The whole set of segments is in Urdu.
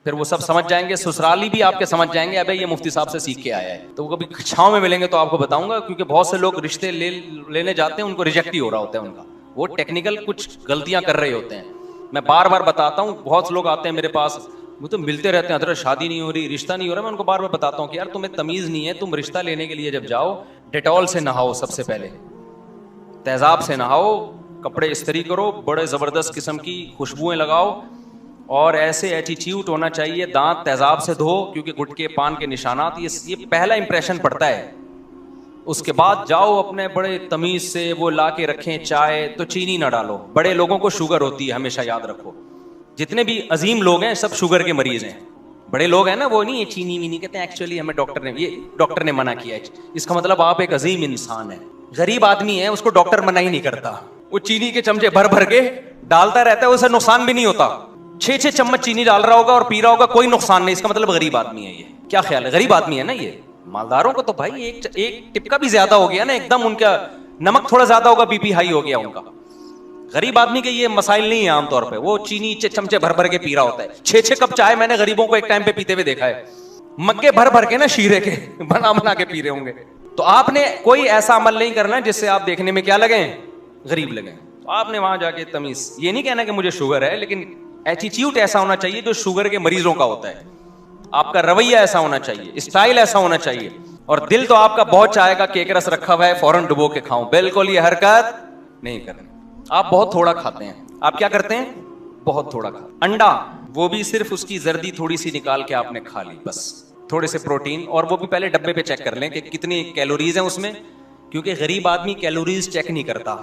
پھر وہ سب سمجھ جائیں گے, سسرالی بھی آپ کے سمجھ جائیں گے ابے یہ مفتی صاحب سے سیکھ کے آیا ہے. تو وہ کبھی چھاؤں میں ملیں گے تو آپ کو بتاؤں گا, کیونکہ بہت سے لوگ رشتے لینے جاتے ہیں ان کو ریجیکٹ ہی ہو رہا ہوتا ہے ان کا, وہ ٹیکنیکل کچھ غلطیاں کر رہے ہوتے ہیں. میں بار بار بتاتا ہوں, بہت سے لوگ آتے ہیں میرے پاس, وہ تو ملتے رہتے ہیں, حضرت شادی نہیں ہو رہی, رشتہ نہیں ہو رہا. میں ان کو بار بار بتاتا ہوں کہ یار تمہیں تمیز نہیں ہے, تم رشتہ لینے کے لیے جب جاؤ ڈیٹول سے نہاؤ, سب سے پہلے تیزاب سے نہاؤ, کپڑے استری کرو, بڑے زبردست قسم کی خوشبوئیں لگاؤ, اور ایسے ایٹیٹیوڈ ہونا چاہیے, دانت تیزاب سے دھو کیونکہ گٹکے پان کے نشانات, یہ پہلا امپریشن پڑتا ہے. اس کے بعد جاؤ اپنے بڑے تمیز سے وہ لا کے رکھیں چائے, تو چینی نہ ڈالو. بڑے لوگوں کو شوگر ہوتی ہے, ہمیشہ یاد رکھو. جتنے بھی عظیم لوگ ہیں سب شوگر کے مریض ہیں. بڑے لوگ ہیں نا, وہ نہیں چینی وینی کہتے ہیں, ایکچولی ہمیں ڈاکٹر نے منع کیا ہے. اس کا مطلب آپ ایک عظیم انسان ہیں. غریب آدمی ہے, اس کو ڈاکٹر منع ہی نہیں کرتا, وہ چینی کے چمچے بھر بھر کے ڈالتا رہتا ہے, اسے نقصان بھی نہیں ہوتا. 6 چمچ چینی ڈال رہا ہوگا اور پی رہا ہوگا, کوئی نقصان نہیں. اس کا مطلب غریب آدمی ہے. یہ کیا خیال ہے, غریب آدمی ہے نا یہ. مالداروں کو تو بھائی ایک ٹپکا بھی زیادہ ہو گیا نا, ایک دم ان کا نمک تھوڑا زیادہ ہوگا, بی پی ہائی ہو گیا ان کا. غریب آدمی کے یہ مسائل نہیں ہیں عام طور پہ, وہ چینی چمچے بھر بھر کے پی رہا ہوتا ہے. 6 کپ چائے میں نے غریبوں کو ایک ٹائم پہ پیتے ہوئے دیکھا ہے, مگے بھر بھر کے نا شیرے کے بنا بنا کے پی رہے ہوں گے. تو آپ نے کوئی ایسا عمل نہیں کرنا جس سے آپ دیکھنے میں کیا لگیں, غریب لگیں. تو آپ نے وہاں جا کے تمیز, یہ نہیں کہنا کہ مجھے شوگر ہے, لیکن ایٹیٹیوڈ ایسا ہونا چاہیے جو شوگر کے مریضوں کا ہوتا ہے. آپ کا رویہ ایسا ہونا چاہیے, اسٹائل ایسا ہونا چاہیے, اور دل تو آپ کا بہت چاہے گا کہ ایک رس رکھا ہوا ہے فوراً ڈبو کے کھاؤں. بالکل یہ حرکت نہیں کرنی. آپ بہت تھوڑا کھاتے ہیں. آپ کیا کرتے ہیں, بہت تھوڑا کھاتے. انڈا, وہ بھی صرف اس کی زردی تھوڑی سی نکال کے آپ نے کھا لی, بس تھوڑے سے پروٹین, اور وہ بھی پہلے ڈبے پہ چیک کر لیں کہ کتنی کیلوریز ہیں اس میں, کیونکہ غریب آدمی کیلوریز چیک نہیں کرتا.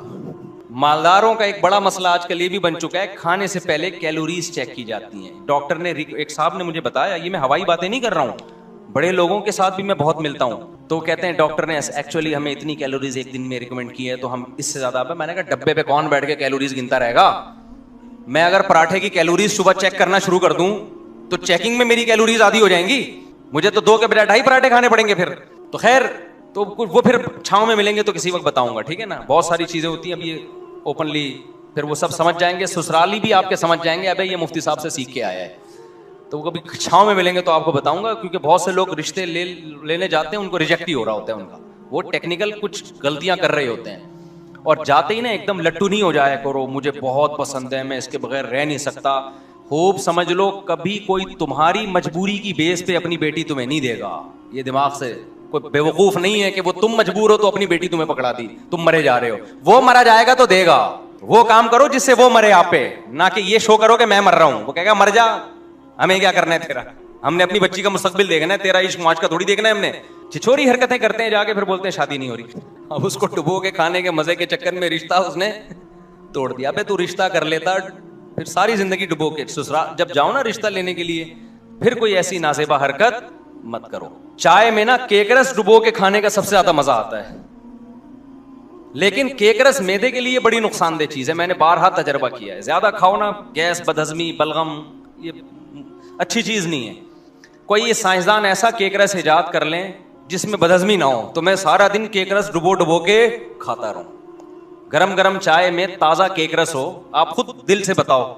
مالداروں کا ایک بڑا مسئلہ آج کل یہ بھی بن چکا ہے, کھانے سے پہلے کیلوریز چیک کی جاتی ہیں. ڈاکٹر نے, ایک صاحب نے مجھے بتایا, یہ میں ہوائی باتیں نہیں کر رہا ہوں, بڑے لوگوں کے ساتھ بھی میں بہت ملتا ہوں, تو کہتے ہیں ڈاکٹر نے ایکچولی ہمیں اتنی کیلوریز ایک دن میں ریکمینڈ کی ہے, تو ہم اس سے زیادہ. میں نے کہا ڈبے پہ کون بیٹھ کے کیلوریز گنتا رہے گا. میں اگر پراٹھے کی کیلوریز صبح چیک کرنا شروع کر دوں تو چیکنگ میں میری کیلوریز آدھی ہو جائیں گی, مجھے تو 2 کے بجائے 2.5 پراٹھے کھانے پڑیں گے پھر. تو خیر, تو وہ پھر چھاؤں میں ملیں گے تو کسی وقت بتاؤں گا, ٹھیک ہے نا. بہت ساری چیزیں ہوتی ہیں اب یہ اوپنلی, پھر وہ سب سمجھ جائیں گے, سسرالی بھی آپ کے سمجھ جائیں گے ابے یہ مفتی صاحب سے سیکھ کے آیا ہے. تو وہ کبھی چھاؤں میں ملیں گے تو آپ کو بتاؤں گا, کیونکہ بہت سے لوگ رشتے لینے جاتے ہیں ان کو ریجیکٹ ہی ہو رہا ہوتا ہے ان کا, وہ ٹیکنیکل کچھ غلطیاں کر رہے ہوتے ہیں. اور جاتے ہی نا ایک دم لٹو نہیں ہو جایا کرو, مجھے بہت پسند ہے, میں اس کے بغیر رہ نہیں سکتا. خوب سمجھ لو, کبھی کوئی تمہاری مجبوری کی بیس پہ اپنی بیٹی تمہیں نہیں دے گا. یہ دماغ سے, کوئی بیوقوف نہیں ہے کہ وہ تم مجبور ہو تو اپنی بیٹی تمہیں پکڑا دی, تم مرے جا رہے ہو. وہ مرا جائے گا تو دے گا. وہ کام کرو جس سے وہ مرے آپ پہ, نہ کہ یہ شو کرو کہ میں مر رہا ہوں. وہ کہے گا مر جا, ہمیں کیا کرنا ہے تیرا, ہم نے اپنی بچی کا مستقبل دیکھنا ہے, تیرا عشق معاش کا تھوڑی دیکھنا ہے ہم نے. چھچوری حرکتیں کرتے ہیں جا کے, پھر بولتے ہیں شادی نہیں ہو رہی. اب اس کو ڈبو کے کھانے کے مزے کے چکر میں رشتہ اس نے توڑ دیا. بے تو رشتہ کر لیتا, پھر ساری زندگی ڈبو کے. سسرال جب جاؤ نا رشتہ لینے کے لیے, پھر کوئی ایسی نازیبا حرکت مت کرو. چائے میں نا کیک رس ڈبو کے کھانے کا سب سے زیادہ مزہ آتا ہے, لیکن کیک رس میدے کے لیے بڑی نقصان دہ چیز ہے. میں نے بارہا تجربہ کیا ہے. زیادہ کھاؤ نا, گیس, بدہضمی, بلغم, یہ اچھی چیز نہیں ہے. کوئی یہ سائنسدان ایسا کیک رس ایجاد کر لیں جس میں بدہضمی نہ ہو, تو میں سارا دن کیک رس ڈبو کے کھاتا رہوں. گرم گرم چائے میں تازہ کیک رس ہو, آپ خود دل سے بتاؤ,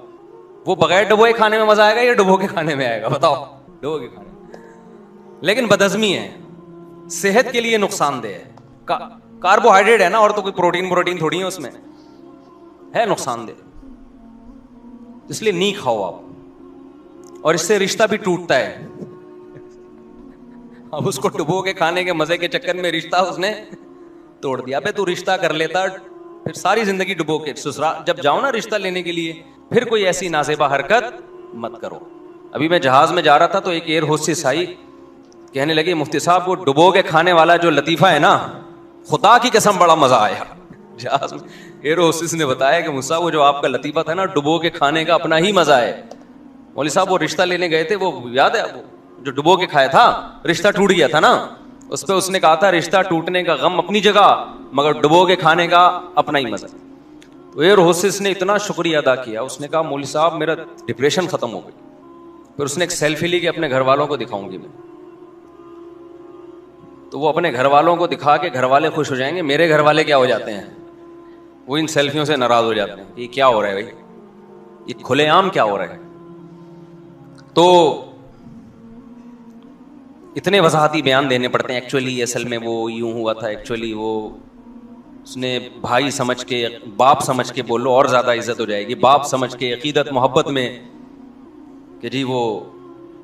وہ بغیر ڈبوئے کھانے میں مزہ آئے گا یا ڈبو کے کھانے میں آئے گا, بتاؤ. ڈبو کے کھانے میں, لیکن بدہضمی ہے, صحت کے لیے نقصان دہ ہے. کاربوہائیڈریٹ ہے نا, اور تو کوئی پروٹین تھوڑی ہے اس میں, ہے نقصان دہ, اس لیے نہیں کھاؤ آپ. اور اس سے رشتہ بھی ٹوٹتا ہے. اب اس کو ڈبو کے کھانے کے مزے کے چکر میں رشتہ اس نے توڑ دیا. بے تو رشتہ کر لیتا, پھر ساری زندگی ڈبو کے. سسرال جب جاؤ نا رشتہ لینے کے لیے, پھر کوئی ایسی نازیبا حرکت مت کرو. ابھی میں جہاز میں جا رہا تھا تو ایک ایئر ہوسٹس آئی, کہنے لگی مفتی صاحب وہ ڈبو کے کھانے والا جو لطیفہ ہے نا, خدا کی قسم بڑا مزہ آیا. جہاز میں ایئر ہوسٹس نے بتایا کہ مصعب وہ جو آپ کا لطیفہ تھا نا ڈبو کے کھانے کا, اپنا ہی مزہ ہے. مولوی صاحب وہ رشتہ لینے گئے تھے, وہ یاد ہے آپ, جو ڈبو کے کھایا تھا, رشتہ ٹوٹ گیا تھا نا, اس پہ اس نے کہا تھا رشتہ ٹوٹنے کا غم اپنی جگہ, مگر ڈبو کے کھانے کا اپنا ہی مزہ. تو ایئر ہوسٹس نے اتنا شکریہ ادا کیا, اس نے کہا مولوی صاحب میرا ڈپریشن ختم ہو گئی. پھر اس نے ایک سیلفی لی کہ اپنے گھر والوں کو دکھاؤں گی میں. تو وہ اپنے گھر والوں کو دکھا کے گھر والے خوش ہو جائیں گے, میرے گھر والے کیا ہو جاتے ہیں, وہ ان سیلفیوں سے ناراض ہو جاتے ہیں. یہ کیا ہو رہا ہے بھائی, یہ کھلے عام کیا ہو رہا ہے. تو اتنے وضاحتی بیان دینے پڑتے ہیں، ایکچولی اصل میں وہ یوں ہوا تھا، ایکچولی وہ اس نے بھائی سمجھ کے، باپ سمجھ کے بولو اور زیادہ عزت ہو جائے گی، باپ سمجھ کے عقیدت محبت میں کہ جی وہ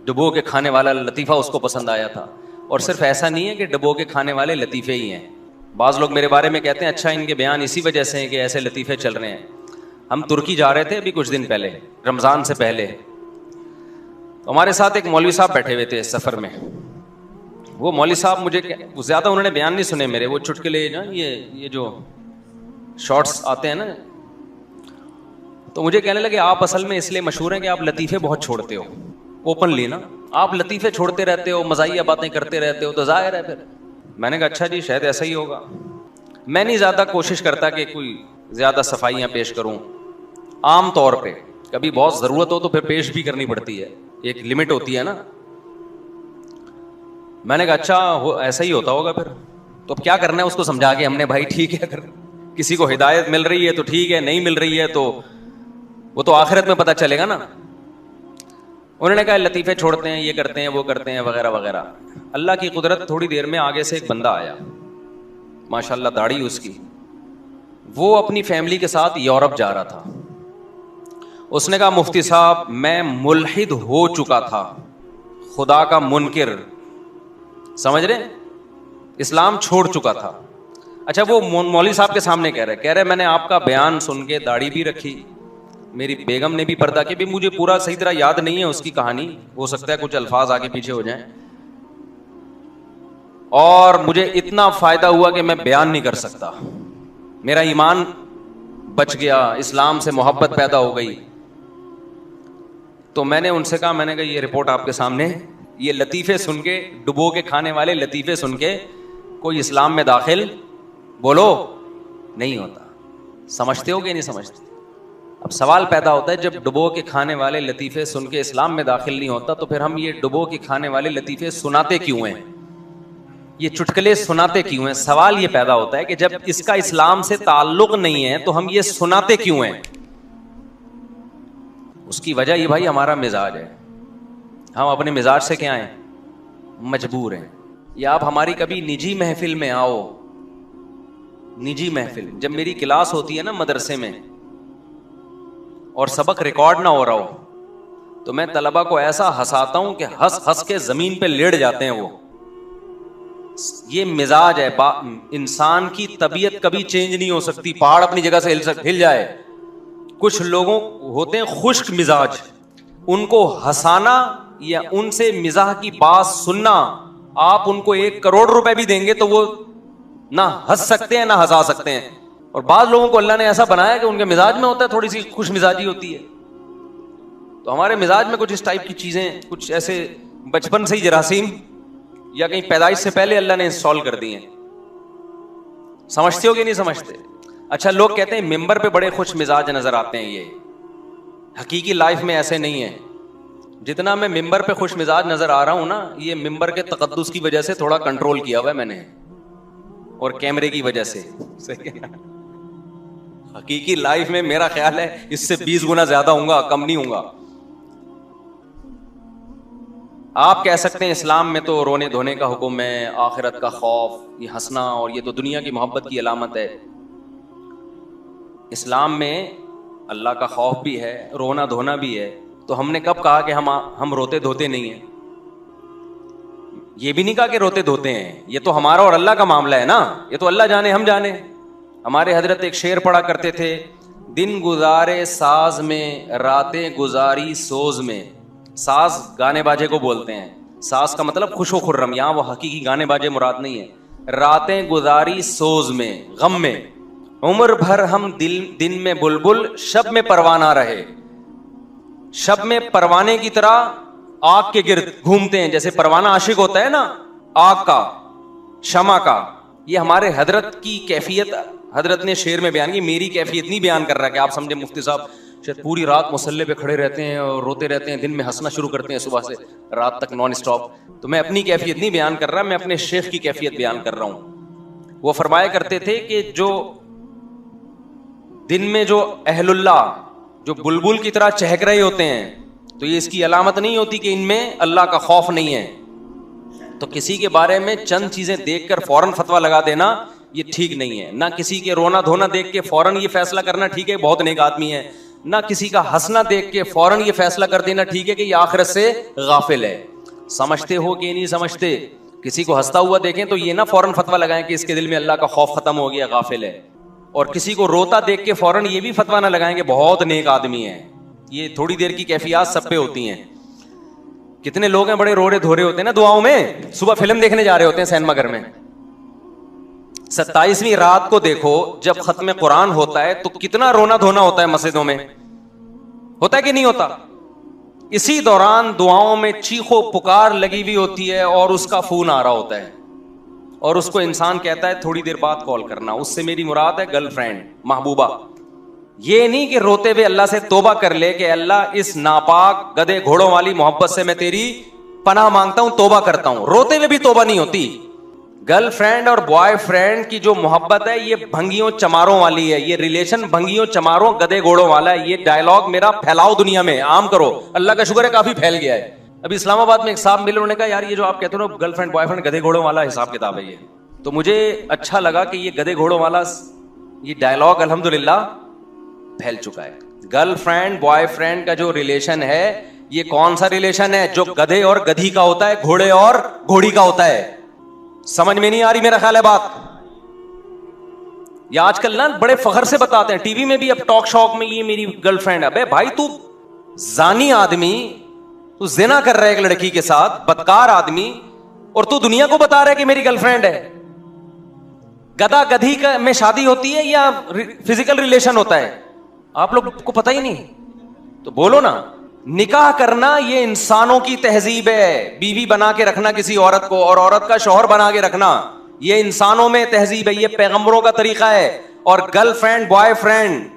ڈبو کے کھانے والا لطیفہ اس کو پسند آیا تھا. اور صرف ایسا نہیں ہے کہ ڈبو کے کھانے والے لطیفے ہی ہیں، بعض لوگ میرے بارے میں کہتے ہیں اچھا ان کے بیان اسی وجہ سے ہیں کہ ایسے لطیفے چل رہے ہیں. ہم ترکی جا رہے تھے ابھی کچھ دن پہلے، رمضان سے پہلے، ہمارے ساتھ ایک مولوی صاحب بیٹھے ہوئے تھے سفر میں. وہ مولوی صاحب مجھے زیادہ انہوں نے بیان نہیں سنے میرے، وہ چٹکلے نا یہ جو شارٹس آتے ہیں نا، تو مجھے کہنے لگے آپ اصل میں اس لیے مشہور ہیں کہ آپ لطیفے بہت چھوڑتے ہو. اوپنلی نا آپ لطیفے چھوڑتے رہتے ہو، مزاحیہ باتیں کرتے رہتے ہو، تو ظاہر ہے پھر. میں نے کہا اچھا جی شاید ایسا ہی ہوگا. میں نہیں زیادہ کوشش کرتا کہ کوئی زیادہ صفائیاں پیش کروں، عام طور پہ کبھی بہت ضرورت ہو تو پھر پیش بھی کرنی پڑتی ہے، ایک لمٹ ہوتی ہے نا. میں نے کہا اچھا ایسا ہی ہوتا ہوگا پھر، تو اب کیا کرنا ہے اس کو سمجھا کے ہم نے، بھائی ٹھیک ہے اگر کسی کو ہدایت مل رہی ہے تو ٹھیک ہے، نہیں مل رہی ہے تو وہ تو آخرت میں پتہ چلے گا نا. انہوں نے کہا لطیفے چھوڑتے ہیں، یہ کرتے ہیں، وہ کرتے ہیں، وغیرہ وغیرہ. اللہ کی قدرت، تھوڑی دیر میں آگے سے ایک بندہ آیا، ماشاءاللہ داڑھی اس کی، وہ اپنی فیملی کے ساتھ یورپ جا رہا تھا. اس نے کہا مفتی صاحب میں ملحد ہو چکا تھا، خدا کا منکر، سمجھ رہے، اسلام چھوڑ چکا تھا. اچھا وہ مولوی صاحب کے سامنے کہہ رہے میں نے آپ کا بیان سن کے داڑھی بھی رکھی، میری بیگم نے بھی پردہ کیا، بھی مجھے پورا صحیح طرح یاد نہیں ہے اس کی کہانی، ہو سکتا ہے کچھ الفاظ آگے پیچھے ہو جائیں، اور مجھے اتنا فائدہ ہوا کہ میں بیان نہیں کر سکتا، میرا ایمان بچ گیا، اسلام سے محبت پیدا ہو گئی. تو میں نے ان سے کہا، میں نے کہا یہ رپورٹ آپ کے سامنے، یہ لطیفے سن کے، ڈبو کے کھانے والے لطیفے سن کے کوئی اسلام میں داخل بولو نہیں ہوتا. سمجھتے ہو کہ نہیں سمجھتے؟ اب سوال پیدا ہوتا ہے جب ڈبو کے کھانے والے لطیفے سن کے اسلام میں داخل نہیں ہوتا تو پھر ہم یہ ڈبو کے کھانے والے لطیفے سناتے کیوں ہیں، یہ چٹکلے سناتے کیوں ہیں؟ سوال یہ پیدا ہوتا ہے کہ جب اس کا اسلام سے تعلق نہیں ہے تو ہم یہ سناتے کیوں ہیں؟ اس کی وجہ یہ بھائی ہمارا مزاج ہے، ہم اپنے مزاج سے کیا ہیں، مجبور ہیں. یا آپ ہماری کبھی نجی محفل میں آؤ، نجی محفل جب میری کلاس ہوتی ہے نا مدرسے میں اور سبق ریکارڈ نہ ہو رہا ہو تو میں طلبہ کو ایسا ہنساتا ہوں کہ ہنس ہنس کے زمین پہ لیٹ جاتے ہیں وہ. یہ مزاج ہے، انسان کی طبیعت کبھی چینج نہیں ہو سکتی، پہاڑ اپنی جگہ سے ہل جائے. کچھ لوگوں ہوتے ہیں خشک مزاج، ان کو ہنسانا یا ان سے مزاح کی بات سننا، آپ ان کو 1 کروڑ روپے بھی دیں گے تو وہ نہ ہنس سکتے ہیں نہ ہنسا سکتے ہیں. اور بعض لوگوں کو اللہ نے ایسا بنایا کہ ان کے مزاج میں ہوتا ہے تھوڑی سی خوش مزاجی ہوتی ہے. تو ہمارے مزاج میں کچھ اس ٹائپ کی چیزیں، کچھ ایسے بچپن سے ہی جراثیم یا کہیں پیدائش سے پہلے اللہ نے انسٹال کر دی ہیں. سمجھتے ہو کہ نہیں سمجھتے؟ اچھا لوگ کہتے ہیں ممبر پہ بڑے خوش مزاج نظر آتے ہیں، یہ حقیقی لائف میں ایسے نہیں ہے. جتنا میں ممبر پہ خوش مزاج نظر آ رہا ہوں نا، یہ ممبر کے تقدس کی وجہ سے تھوڑا کنٹرول کیا ہوا ہے میں نے، اور کیمرے کی وجہ سے. حقیقی لائف میں میرا خیال ہے اس سے 20 گنا زیادہ ہوں گا، کم نہیں ہوں گا. آپ کہہ سکتے ہیں اسلام میں تو رونے دھونے کا حکم ہے، آخرت کا خوف، یہ ہنسنا اور یہ تو دنیا کی محبت کی علامت ہے. اسلام میں اللہ کا خوف بھی ہے، رونا دھونا بھی ہے. تو ہم نے کب کہا کہ ہم روتے دھوتے نہیں ہیں؟ یہ بھی نہیں کہا کہ روتے دھوتے ہیں، یہ تو ہمارا اور اللہ کا معاملہ ہے نا، یہ تو اللہ جانے ہم جانے. ہمارے حضرت ایک شعر پڑھا کرتے تھے، دن گزارے ساز میں راتیں گزاری سوز میں. ساز گانے باجے کو بولتے ہیں، ساز کا مطلب خوش و خرم، یہاں وہ حقیقی گانے باجے مراد نہیں ہے. راتیں گزاری سوز میں، غم میں، عمر بھر ہم دن میں بلبل شب میں پروانہ رہے. شب میں پروانے کی طرح آگ کے گرد گھومتے ہیں، جیسے پروانہ عاشق ہوتا ہے نا آگ کا، شمع کا. یہ ہمارے حضرت کی کیفیت حضرت نے شعر میں بیان کی. میری کیفیت نہیں بیان کر رہا کہ آپ سمجھے مفتی صاحب شاید پوری رات مصلے پہ کھڑے رہتے ہیں اور روتے رہتے ہیں، دن میں ہنسنا شروع کرتے ہیں صبح سے رات تک نان اسٹاپ. تو میں اپنی کیفیت نہیں بیان کر رہا، میں اپنے شیخ کی کیفیت بیان کر رہا ہوں. وہ فرمایا کرتے تھے کہ جو دن میں جو اہل اللہ جو بلبل کی طرح چہک رہے ہوتے ہیں تو یہ اس کی علامت نہیں ہوتی کہ ان میں اللہ کا خوف نہیں ہے. تو کسی کے بارے میں چند چیزیں دیکھ کر فوراً فتویٰ لگا دینا یہ ٹھیک نہیں ہے. نہ کسی کے رونا دھونا دیکھ کے فوراً یہ فیصلہ کرنا ٹھیک ہے بہت نیک آدمی ہے. نہ کسی کا ہنسنا دیکھ کے فوراً یہ فیصلہ کر دینا ٹھیک ہے کہ یہ آخرت سے غافل ہے. سمجھتے ہو کہ نہیں سمجھتے؟ کسی کو ہنستا ہوا دیکھیں تو یہ نہ فوراً فتویٰ لگائیں کہ اس کے دل میں اللہ کا خوف ختم ہو گیا، غافل ہے. اور کسی کو روتا دیکھ کے فوراً یہ بھی فتویٰ نہ لگائیں کہ بہت نیک آدمی ہے. یہ تھوڑی دیر کی کیفیات سب پہ ہوتی ہیں. کتنے لوگ ہیں بڑے رو رہے دھو رہے ہوتے ہیں نا دعاؤں میں، صبح فلم دیکھنے جا رہے ہوتے ہیں سینما گھر میں. 27ویں رات کو دیکھو جب ختم قرآن ہوتا ہے تو کتنا رونا دھونا ہوتا ہے مسجدوں میں، ہوتا ہے کہ نہیں ہوتا؟ اسی دوران دعاؤں میں چیخو پکار لگی ہوئی ہوتی ہے اور اس کا فون آ رہا ہوتا ہے اور اس کو انسان کہتا ہے تھوڑی دیر بعد کال کرنا. اس سے میری مراد ہے گرل فرینڈ، محبوبہ. یہ نہیں کہ روتے ہوئے اللہ سے توبہ کر لے کہ اللہ اس ناپاک گدھے گھوڑوں والی محبت سے میں تیری پناہ مانگتا ہوں، توبہ کرتا ہوں. روتے ہوئے بھی توبہ نہیں ہوتی. گرل فرینڈ اور بوائے فرینڈ کی جو محبت ہے یہ بھنگیوں چماروں والی ہے. یہ ریلیشن بھنگیوں چماروں گدھے گھوڑوں والا ہے. یہ ڈائلگ میرا پھیلاؤ دنیا میں، عام کرو. اللہ کا شکر ہے کافی پھیل گیا ہے. ابھی اسلام آباد میں ایک صاحب ملے، انہوں نے کہا یار یہ جو آپ کہتے ہو نا گرل فرینڈ بوائے فرینڈ گدھے گھوڑوں والا حساب کتاب ہے یہ. تو مجھے اچھا لگا کہ یہ گدھے گھوڑوں والا یہ ڈائلگ الحمدللہ پھیل چکا ہے. گرل فرینڈ بوائے فرینڈ کا جو ریلیشن ہے یہ کون سا ریلیشن ہے؟ جو گدھے اور گدھی کا ہوتا ہے، گھوڑے اور گھوڑی کا ہوتا ہے. سمجھ میں نہیں آ رہی میرا خیال ہے بات. یا آج کل نا بڑے فخر سے بتاتے ہیں ٹی وی میں بھی، اب ٹاک شاک میں، یہ میری گرل فرینڈ ہے. ابے بھائی تو زانی آدمی، تو زنا کر رہا ہے ایک لڑکی کے ساتھ، بدکار آدمی، اور تو دنیا کو بتا رہا ہے کہ میری گرل فرینڈ ہے. گدھا گدھی کا میں شادی ہوتی ہے یا فزیکل ریلیشن ہوتا ہے؟ آپ لوگ کو پتہ ہی نہیں تو بولو نا. نکاح کرنا یہ انسانوں کی تہذیب ہے. بیوی بنا کے رکھنا کسی عورت کو اور عورت کا شوہر بنا کے رکھنا یہ انسانوں میں تہذیب ہے، یہ پیغمبروں کا طریقہ ہے. اور گرل فرینڈ بوائے فرینڈ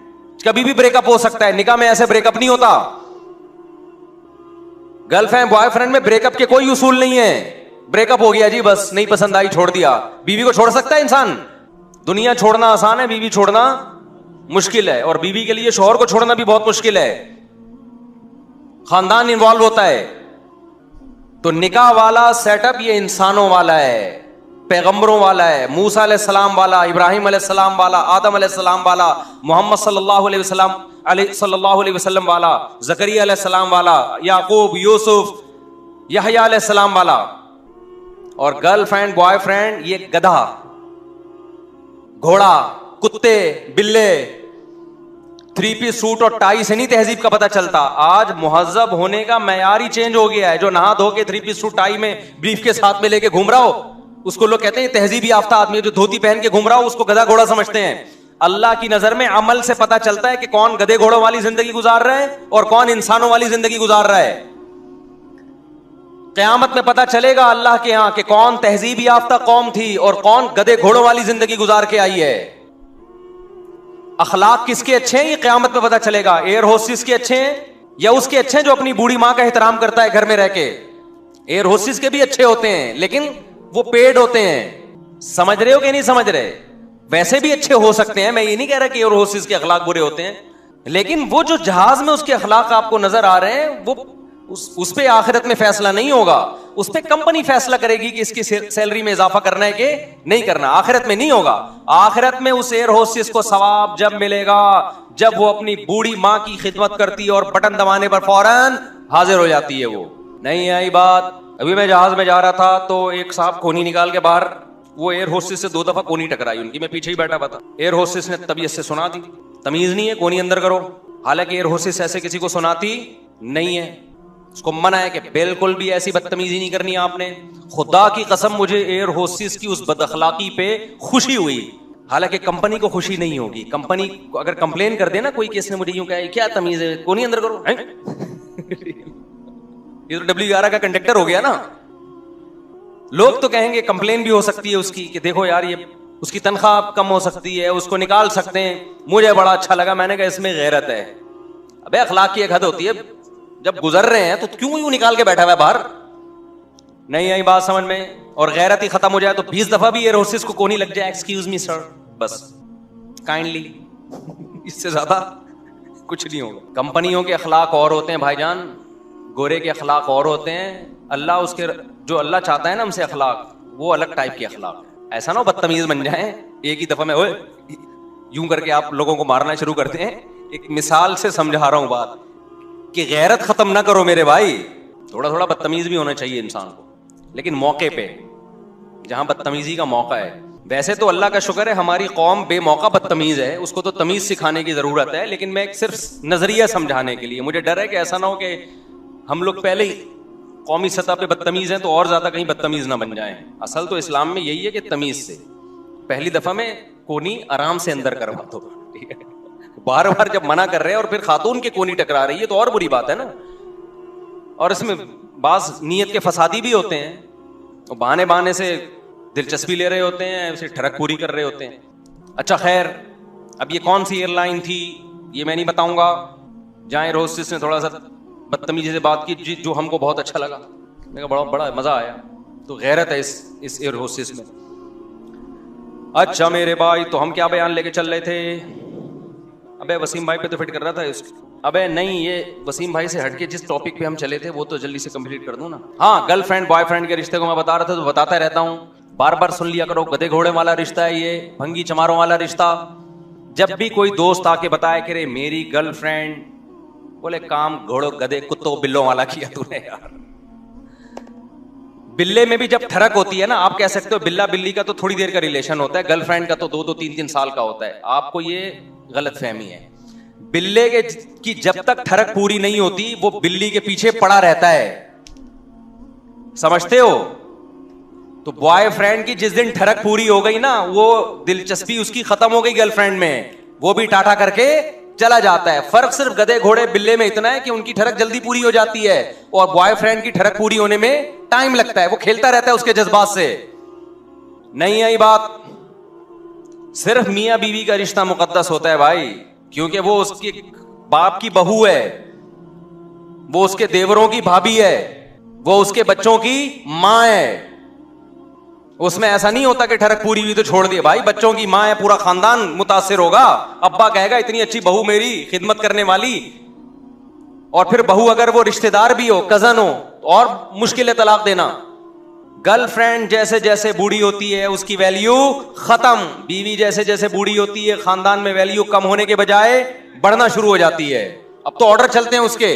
کبھی بھی بریک اپ ہو سکتا ہے. نکاح میں ایسے بریک اپ نہیں ہوتا. گرل فرینڈ بوائے فرینڈ میں بریک اپ کے کوئی اصول نہیں ہے. بریک اپ ہو گیا جی بس، نہیں پسند آئی چھوڑ دیا. بیوی کو چھوڑ سکتا ہے انسان؟ دنیا چھوڑنا آسان ہے، بیوی چھوڑنا مشکل ہے. اور بیوی کے لیے شوہر کو چھوڑنا بھی بہت مشکل ہے. خاندان انوالو ہوتا ہے. تو نکاح والا سیٹ اپ یہ انسانوں والا ہے، پیغمبروں والا ہے. موسیٰ علیہ السلام والا، ابراہیم علیہ السلام والا، آدم علیہ السلام والا، محمد صلی اللہ علیہ وسلم والا، زکریا علیہ السلام والا، یعقوب، یوسف، یحییٰ علیہ السلام والا. اور گرل فرینڈ بوائے فرینڈ یہ گدھا گھوڑا، کتے، بلے. 3 پیس سوٹ اور ٹائی سے نہیں تہذیب کا پتہ چلتا. آج مہذب ہونے کا معیار ہی چینج ہو گیا ہے. جو نہا دھو کے 3 پیس سوٹ ٹائی میں بریف کے ساتھ میں لے کے گھوم رہا ہو اس کو لوگ کہتے ہیں تہذیب یافتہ آدمی. جو دھوتی پہن کے گھوم رہا ہو اس کو گدھا گھوڑا سمجھتے ہیں. اللہ کی نظر میں عمل سے پتہ چلتا ہے کہ کون گدھے گھوڑوں والی زندگی گزار رہا ہے اور کون انسانوں والی زندگی گزار رہا ہے. قیامت میں پتہ چلے گا اللہ کے ہاں کہ کون تہذیب یافتہ قوم تھی اور کون گدھے گھوڑوں والی زندگی گزار کے آئی ہے. اخلاق کس کے اچھے ہیں یہ قیامت میں پتہ چلے گا. ایئر ہوسٹس کے اچھے ہیں یا اس کے اچھے ہیں جو اپنی بوڑھی ماں کا احترام کرتا ہے گھر میں رہ کے؟ ایئر ہوسٹس کے بھی اچھے ہوتے ہیں لیکن وہ پیڈ ہوتے ہیں. سمجھ رہے ہو کہ نہیں سمجھ رہے؟ ویسے بھی اچھے ہو سکتے ہیں. میں یہ نہیں کہہ رہا کہ ایئر ہوسٹس کے اخلاق برے ہوتے ہیں، لیکن وہ جو جہاز میں اس کے اخلاق آپ کو نظر آ رہے ہیں وہ اس پہ آخرت میں فیصلہ نہیں ہوگا. اس پہ کمپنی فیصلہ کرے گی کہ اس کی سیلری میں اضافہ کرنا ہے کہ نہیں کرنا. آخرت میں نہیں ہوگا. آخرت میں اس ایئر ہوسٹس کو ثواب جب ملے گا جب وہ اپنی بوڑھی ماں کی خدمت کرتی ہے اور بٹن دبانے پر فوراً حاضر ہو جاتی ہے. وہ نہیں آئی بات. ابھی میں جہاز میں جا رہا تھا تو ایک صاحب کونی نکال کے باہر، وہ ایئر ہوسٹس سے 2 دفعہ کونی ٹکرائی ان کی. میں پیچھے ہی بیٹھا ہوا تھا. ایئر ہوسٹس نے طبیعت سے سنا دی. تمیز نہیں ہے کونی اندر کرو. حالانکہ ایئر ہوسٹس ایسے کسی کو سناتی نہیں ہے. اس کو منع ہے کہ بالکل بھی ایسی بدتمیزی نہیں کرنی آپ نے. خدا کی قسم مجھے ایئر ہوسٹس کی اس بد اخلاقی پہ خوشی ہوئی. حالانکہ کمپنی کو خوشی نہیں ہوگی. کمپنی کو اگر کمپلین کر دے نا کوئی کہ اس نے مجھے یوں کہا کیا تمیز ہے کونی اندر کرو، یہ تو WR کا کنڈکٹر ہو گیا نا. لوگ تو کہیں گے کمپلین بھی ہو سکتی ہے اس کی کہ دیکھو یار یہ اس کی تنخواہ کم ہو سکتی ہے، اس کو نکال سکتے ہیں. مجھے بڑا اچھا لگا. میں نے کہا اس میں غیرت ہے. ابے اخلاق کی ایک حد ہوتی ہے. جب گزر رہے ہیں تو کیوں یوں نکال کے بیٹھا ہوا ہے باہر؟ نہیں آئی بات سمجھ میں؟ اور غیرت ہی ختم ہو جائے تو 20 دفعہ بھی ایئر ہوسٹس کو کونی لگ جائے ایکسکیوز می سر، بس کائنڈلی. اس سے زیادہ کچھ نہیں ہوگا. کمپنیوں کے اخلاق اور ہوتے ہیں بھائی جان، گورے کے اخلاق اور ہوتے ہیں. اللہ اس کے جو اللہ چاہتا ہے نا ہم سے اخلاق, وہ الگ ٹائپ کے اخلاق ہے. ایسا نہ ہو بدتمیز بن جائیں ایک ہی دفعہ میں اوے یوں کر کے آپ لوگوں کو مارنا شروع کرتے ہیں. ایک مثال سے سمجھا رہا ہوں بات کہ غیرت ختم نہ کرو میرے بھائی. تھوڑا تھوڑا بدتمیز بھی ہونا چاہیے انسان کو, لیکن موقع پہ جہاں بدتمیزی کا موقع ہے. ویسے تو اللہ کا شکر ہے ہماری قوم بے موقع بدتمیز ہے, اس کو تو تمیز سکھانے کی ضرورت ہے, لیکن میں صرف نظریہ سمجھانے کے لیے. مجھے ڈر ہے کہ ایسا نہ ہو کہ ہم لوگ پہلے ہی قومی سطح پہ بدتمیز ہیں تو اور زیادہ کہیں بدتمیز نہ بن جائیں. اصل تو اسلام میں یہی ہے کہ تمیز سے پہلی دفعہ میں کونی آرام سے اندر کروا دو, ٹھیک ہے. بار بار جب منع کر رہے ہیں اور پھر خاتون کے کونی ٹکرا رہی ہے تو اور بری بات ہے نا. اور اس میں بعض نیت کے فسادی بھی ہوتے ہیں, بہانے بہانے سے دلچسپی لے رہے ہوتے ہیں, اسے ٹھڑک پوری کر رہے ہوتے ہیں. اچھا خیر, اب یہ کون سی ایئر لائن تھی یہ میں نہیں بتاؤں گا. جہاں ایئر ہوسٹس نے تھوڑا سا بدتمیزی سے بات کی جو ہم کو بہت اچھا لگا, میں کہا بڑا مزہ آیا. تو غیرت ہے اس ایئر ہوسٹس میں. اچھا میرے بھائی, تو ہم کیا بیان لے کے چل رہے تھے؟ ابے وسیم بھائی پہ تو فٹ کر رہا تھا اس. ابے نہیں, یہ وسیم بھائی سے ہٹ کے جس ٹاپک پہ ہم چلے تھے وہ تو جلدی سے کمپلیٹ کر دوں نا. ہاں, گرل فرینڈ بوائے فرینڈ کے رشتے کو میں بتا رہا تھا تو بتاتا رہتا ہوں, بار بار سن لیا کرو. گدے گھوڑے والا رشتہ ہے یہ, بھنگی چماروں والا رشتہ. جب بھی کوئی دوست آ کے بتایا کہ میری گرل فرینڈ, بولے کام گھوڑوں گدے کتوں بلوں والا کیا تو نے یار. بلے میں بھی جب ٹھڑک ہوتی ہے نا, آپ کہہ سکتے ہو بلا بلی کا تو تھوڑی دیر کا ریلیشن ہوتا ہے, گرل فرینڈ کا تو 2-3 سال کا ہوتا ہے. آپ کو یہ غلط فہمی ہے. بلے کی جب تک ٹھڑک پوری نہیں ہوتی وہ بلی کے پیچھے پڑا رہتا ہے, سمجھتے ہو؟ تو بوائے فرینڈ کی جس دن ٹھڑک پوری ہو گئی نا, وہ دلچسپی اس کی ختم ہو گئی گرل فرینڈ میں, وہ بھی ٹاٹا کر کے چلا جاتا ہے. فرق صرف گدے گھوڑے بلے میں اتنا ہے کہ ان کی ٹھڑک جلدی پوری ہو جاتی ہے اور بوائے فرینڈ کی ٹھڑک پوری ہونے میں ٹائم لگتا ہے. وہ کھیلتا رہتا ہے اس کے جذبات سے. نہیں آئی بات؟ صرف میاں بیوی کا رشتہ مقدس ہوتا ہے بھائی, کیونکہ وہ اس کے باپ کی بہو ہے, وہ اس کے دیوروں کی بھابھی ہے, وہ اس کے بچوں کی ماں ہے. اس میں ایسا نہیں ہوتا کہ ٹھڑک پوری ہوئی تو چھوڑ دیا. بھائی بچوں کی ماں ہے, پورا خاندان متاثر ہوگا. ابا کہے گا اتنی اچھی بہو میری, خدمت کرنے والی, اور پھر بہو اگر وہ رشتہ دار بھی ہو, کزن ہو, اور مشکل ہے طلاق دینا. گرل فرینڈ جیسے جیسے بوڑھی ہوتی ہے اس کی ویلیو ختم. بیوی جیسے جیسے بوڑھی ہوتی ہے خاندان میں ویلیو کم ہونے کے بجائے بڑھنا شروع ہو جاتی ہے. اب تو آرڈر چلتے ہیں اس کے.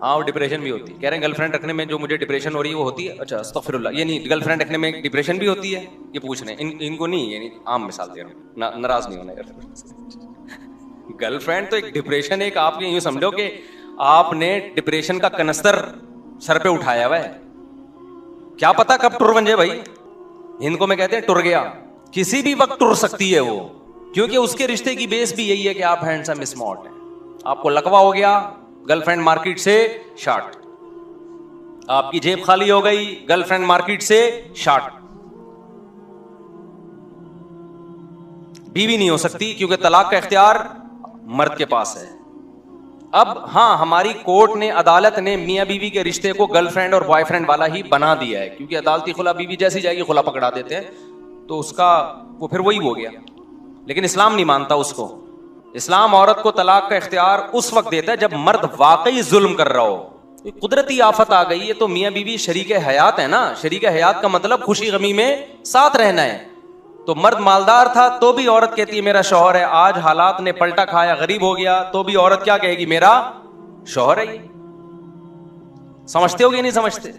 ہاں, ڈپریشن بھی ہوتی ہے. کہہ رہے ہیں گرل فرینڈ رکھنے میں جو مجھے ڈپریشن ہو رہی ہے وہ ہوتی ہے. اچھا استغفر اللہ, یہ نہیں, گرل فرینڈ رکھنے میں ڈپریشن بھی ہوتی ہے, یہ پوچھ رہے ہیں. ان کو نہیں, یعنی عام مثال دے رہا ہوں, ناراض نہیں ہونا. گرل فرینڈ تو ایک ڈپریشن, ایک آپ یوں سمجھو کہ آپ نے ڈپریشن کا کنستر سر پہ اٹھایا ہوا ہے. کیا پتا کب ٹر بن جائے بھائی. ہند کو میں کہتے ہیں ٹر گیا, کسی بھی وقت ٹر سکتی ہے وہ, کیونکہ اس کے رشتے کی بیس بھی یہی ہے کہ آپ ہینڈسم اسمارٹ ہیں. آپ کو لقوہ ہو گیا, گرل فرینڈ مارکیٹ سے شارٹ. آپ کی جیب خالی ہو گئی, گرل فرینڈ مارکیٹ سے شارٹ. بیوی نہیں ہو سکتی کیونکہ طلاق کا اختیار مرد کے پاس ہے. اب ہاں, ہماری کورٹ نے, عدالت نے میاں بیوی کے رشتے کو گرل فرینڈ اور بوائے فرینڈ والا ہی بنا دیا ہے, کیونکہ عدالتی خلا بیوی جیسی جائے گی خلا پکڑا دیتے ہیں, تو اس کا وہ پھر وہی ہو گیا. لیکن اسلام نہیں مانتا اس کو. اسلام عورت کو طلاق کا اختیار اس وقت دیتا ہے جب مرد واقعی ظلم کر رہا ہو. قدرتی آفت آ گئی ہے تو میاں بیوی شریک حیات ہے نا. شریک حیات کا مطلب خوشی غمی میں ساتھ رہنا ہے. تو مرد مالدار تھا تو بھی عورت کہتی ہے میرا شوہر ہے. آج حالات نے پلٹا کھایا, غریب ہو گیا, تو بھی عورت کیا کہے گی, میرا شوہر ہے. سمجھتے ہو گے نہیں سمجھتے؟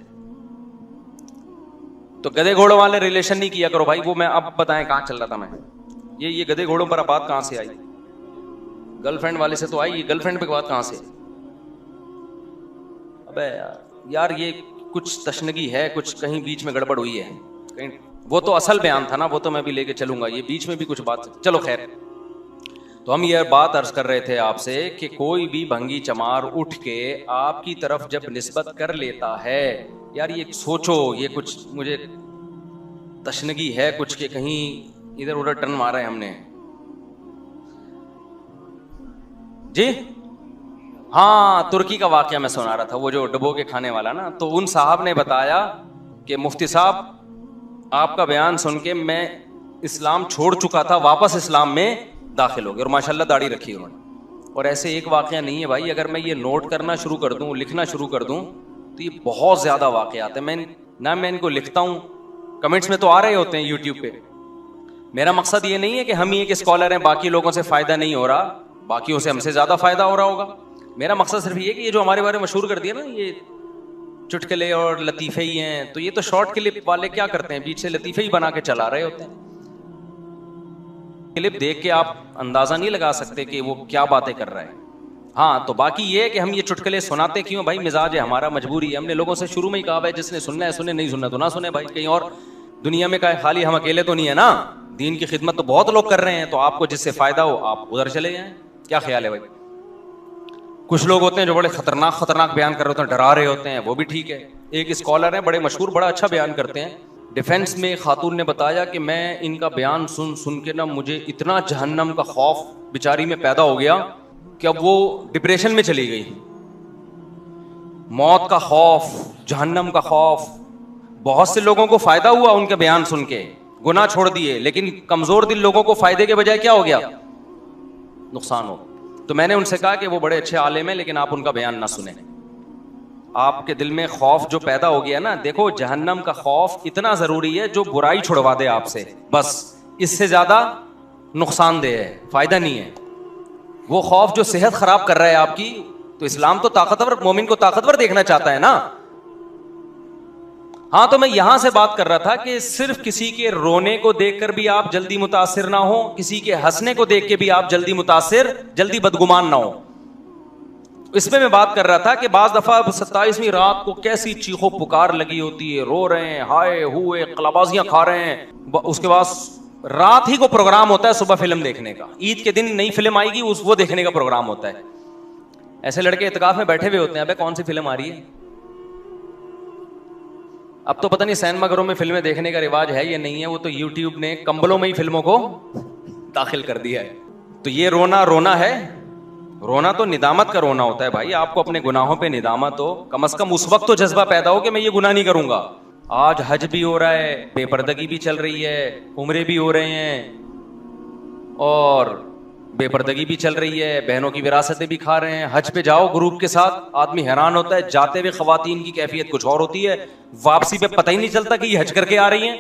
تو گدے گھوڑوں والے ریلیشن نہیں کیا کرو بھائی. وہ میں اب بتائیں کہاں چل رہا تھا میں, یہ گدے گھوڑوں پر بات کہاں سے آئی؟ گرل فرینڈ والے سے تو آئی, گرل فرینڈ پہ بات کہاں سے؟ ابے یار یہ کچھ تشنگی ہے, کچھ کہیں بیچ میں گڑبڑ ہوئی ہے کہیں. وہ تو اصل بیان تھا نا, وہ تو میں بھی لے کے چلوں گا, یہ بیچ میں بھی کچھ بات. چلو خیر, تو ہم یہ بات عرض کر رہے تھے آپ سے کہ کوئی بھی بھنگی چمار اٹھ کے آپ کی طرف جب نسبت کر لیتا ہے, یار یہ سوچو, یہ کچھ مجھے تشنگی ہے کچھ کہ کہیں ادھر ادھر ٹرن مارا ہے ہم نے. جی ہاں, ترکی کا واقعہ میں سنا رہا تھا, وہ جو ڈبو کے کھانے والا نا, تو ان صاحب نے بتایا کہ مفتی صاحب آپ کا بیان سن کے میں اسلام چھوڑ چکا تھا, واپس اسلام میں داخل ہو گیا, اور ماشاءاللہ داڑھی رکھی انہوں نے. اور ایسے ایک واقعہ نہیں ہے بھائی, اگر میں یہ نوٹ کرنا شروع کر دوں, لکھنا شروع کر دوں, تو یہ بہت زیادہ واقعات ہیں. میں ان کو لکھتا ہوں, کمنٹس میں تو آ رہے ہوتے ہیں یوٹیوب پہ. میرا مقصد یہ نہیں ہے کہ ہم ہی ایک اسکالر ہیں, باقی لوگوں سے فائدہ نہیں ہو رہا, باقیوں سے ہم سے زیادہ فائدہ ہو رہا ہوگا. میرا مقصد صرف یہ کہ یہ جو ہمارے بارے میں مشہور کر دیا نا, یہ چٹکلے اور لطیفے ہی ہیں, تو یہ تو شارٹ کلپ والے کیا کرتے ہیں, بیچ سے لطیفے ہی بنا کے چلا رہے ہوتے ہیں. کلپ دیکھ کے آپ اندازہ نہیں لگا سکتے کہ وہ کیا باتیں کر رہا ہے. ہاں تو باقی یہ ہے کہ ہم یہ چٹکلے سناتے کیوں بھائی, مزاج ہے ہمارا, مجبوری ہے. ہم نے لوگوں سے شروع میں ہی کہا ہے جس نے سننا ہے سنے, نہیں سننا تو نہ سنے بھائی. کہیں اور دنیا میں کہا خالی ہم اکیلے تو نہیں ہے نا, دین کی خدمت تو بہت لوگ کر رہے ہیں, تو آپ کو جس سے فائدہ ہو آپ ادھر چلے جائیں. کیا خیال ہے بھائی؟ کچھ لوگ ہوتے ہیں جو بڑے خطرناک بیان کر رہے ہوتے ہیں, ڈرا رہے ہوتے ہیں, وہ بھی ٹھیک ہے. ایک اسکالر ہیں بڑے مشہور, بڑا اچھا بیان کرتے ہیں. ڈیفینس میں ایک خاتون نے بتایا کہ میں ان کا بیان سن کے نا مجھے اتنا جہنم کا خوف بیچاری میں پیدا ہو گیا کہ اب وہ ڈپریشن میں چلی گئی. موت کا خوف, جہنم کا خوف. بہت سے لوگوں کو فائدہ ہوا ان کے بیان سن کے, گناہ چھوڑ دیے, لیکن کمزور دل لوگوں کو فائدے کے بجائے کیا ہو گیا, نقصان ہو. تو میں نے ان سے کہا کہ وہ بڑے اچھے عالم ہیں لیکن آپ ان کا بیان نہ سنیں. آپ کے دل میں خوف جو پیدا ہو گیا نا, دیکھو جہنم کا خوف اتنا ضروری ہے جو برائی چھڑوا دے آپ سے, بس اس سے زیادہ نقصان دہ ہے, فائدہ نہیں ہے. وہ خوف جو صحت خراب کر رہا ہے آپ کی, تو اسلام تو طاقتور, مومن کو طاقتور دیکھنا چاہتا ہے نا. ہاں تو میں یہاں سے بات کر رہا تھا کہ صرف کسی کے رونے کو دیکھ کر بھی آپ جلدی متاثر نہ ہو, کسی کے ہنسنے کو دیکھ کے بھی آپ جلدی متاثر, جلدی بدگمان نہ ہو. اس میں بات کر رہا تھا کہ بعض دفعہ 27ویں رات کو کیسی چیخو پکار لگی ہوتی ہے, رو رہے ہیں, ہائے ہوئے, قلابازیاں کھا رہے ہیں. اس کے بعد رات ہی کو پروگرام ہوتا ہے صبح فلم دیکھنے کا, عید کے دن نئی فلم آئے گی وہ دیکھنے کا پروگرام ہوتا ہے. ایسے لڑکے اعتکاف میں بیٹھے ہوئے ہوتے ہیں, ابے کون سی فلم آ رہی ہے. اب تو پتہ نہیں سینما گھروں میں فلمیں دیکھنے کا رواج ہے یا نہیں ہے, وہ تو یوٹیوب نے کمبلوں میں ہی فلموں کو داخل کر دیا ہے. تو یہ رونا ہے, رونا تو ندامت کا رونا ہوتا ہے بھائی. آپ کو اپنے گناہوں پہ ندامت ہو, کم از کم اس وقت تو جذبہ پیدا ہو کہ میں یہ گناہ نہیں کروں گا. آج حج بھی ہو رہا ہے, بے پردگی بھی چل رہی ہے, عمرے بھی ہو رہے ہیں, اور بے پردگی بھی چل رہی ہے, بہنوں کی وراثتیں بھی کھا رہے ہیں. حج پہ جاؤ گروپ کے ساتھ, آدمی حیران ہوتا ہے, جاتے ہوئے خواتین کی کیفیت کچھ اور ہوتی ہے, واپسی پہ پتہ ہی نہیں چلتا کہ یہ حج کر کے آ رہی ہیں.